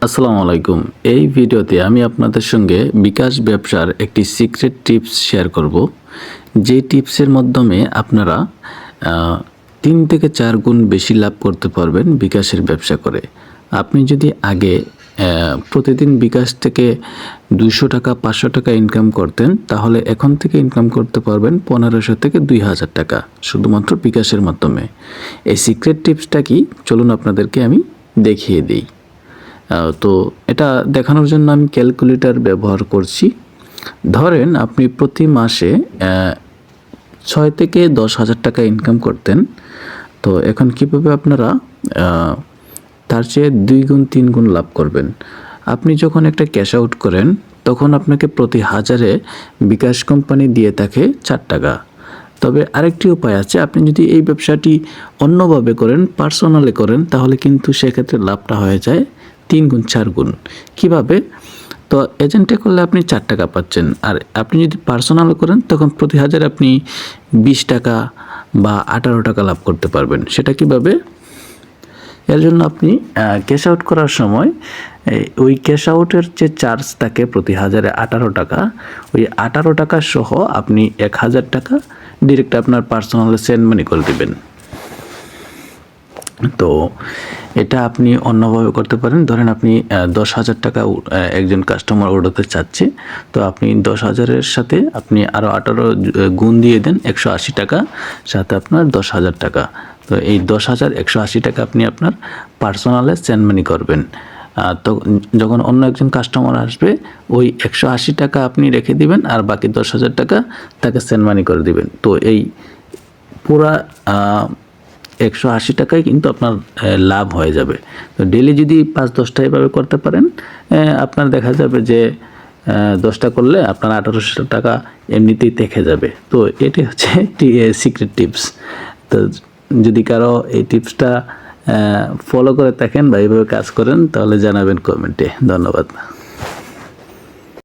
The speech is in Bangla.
আসসালামু আলাইকুম। এই ভিডিওতে আমি আপনাদের সঙ্গে বিকাশ ব্যবসার একটি সিক্রেট টিপস শেয়ার করব। যে টিপসের মাধ্যমে আপনারা 3 থেকে 4 গুণ বেশি লাভ করতে পারবেন বিকাশের ব্যবসা করে। আপনি যদি আগে প্রতিদিন বিকাশ থেকে 200 টাকা 500 টাকা ইনকাম করতেন, তাহলে এখন থেকে ইনকাম করতে পারবেন 1500 থেকে 2000 টাকা শুধুমাত্র বিকাশের মাধ্যমে। এই সিক্রেট টিপসটা কি, চলুন আপনাদেরকে আমি দেখিয়ে দিই। তো এটা দেখানোর জন্য আমি ক্যালকুলেটর ব্যবহার করছি। ধরেন আপনি প্রতি মাসে 6 থেকে 10,000 টাকা ইনকাম করতেন। তো এখন কীভাবে আপনারা তার চেয়ে 2 গুণ 3 গুণ লাভ করবেন। আপনি যখন একটা ক্যাশ আউট করেন, তখন আপনাকে প্রতি হাজারে বিকাশ কোম্পানি দিয়ে থাকে 4 টাকা। তবে আরেকটি উপায় আছে, আপনি যদি এই ব্যবসাটি অন্যভাবে করেন, পার্সোনালি করেন, তাহলে কিন্তু সেক্ষেত্রে লাভটা হয়ে যায় 3 গুণ 4 গুণ। কীভাবে? তো এজেন্টে করলে আপনি 4 টাকা পাচ্ছেন, আর আপনি যদি পার্সোনাল করেন তখন প্রতি হাজারে আপনি 20 টাকা বা 18 টাকা লাভ করতে পারবেন। সেটা কিভাবে? এর জন্য আপনি ক্যাশ আউট করার সময় ওই ক্যাশ আউটের যে চার্জ থাকে প্রতি হাজারে 18 টাকা, ওই 18 টাকা সহ আপনি 1000 টাকা ডিরেক্ট আপনার পার্সোনালে সেন্ড মানি করে দেবেন। তো এটা আপনি অন্যভাবে করতে পারেন। ধরেন আপনি 10,000 টাকা একজন কাস্টমার ওঠাতে চাচ্ছে, তো আপনি 10,000-এর সাথে আপনি আরও 18 গুণ দিয়ে দেন 180 টাকা, সাথে আপনার 10,000 টাকা। তো এই 10,000 180 টাকা আপনি আপনার পার্সোনালে সেন্ড মানি করবেন। তো যখন অন্য একজন কাস্টমার আসবে, ওই 180 টাকা আপনি রেখে দিবেন, আর বাকি 10,000 টাকা তাকে সেন্ড মানি করে দিবেন। তো এই পুরা 180 টাকায় কিন্তু আপনার লাভ হয়ে যাবে। তো ডেলি যদি 5-10টা এভাবে করতে পারেন, আপনার দেখা যাবে যে 10টা করলে আপনার 1800 টাকা এমনিতেই থেকে যাবে। তো এটি হচ্ছে সিক্রেট টিপস। তো যদি কারো এই টিপসটা ফলো করে থাকেন বা এইভাবে কাজ করেন, তাহলে জানাবেন কমেন্টে। ধন্যবাদ।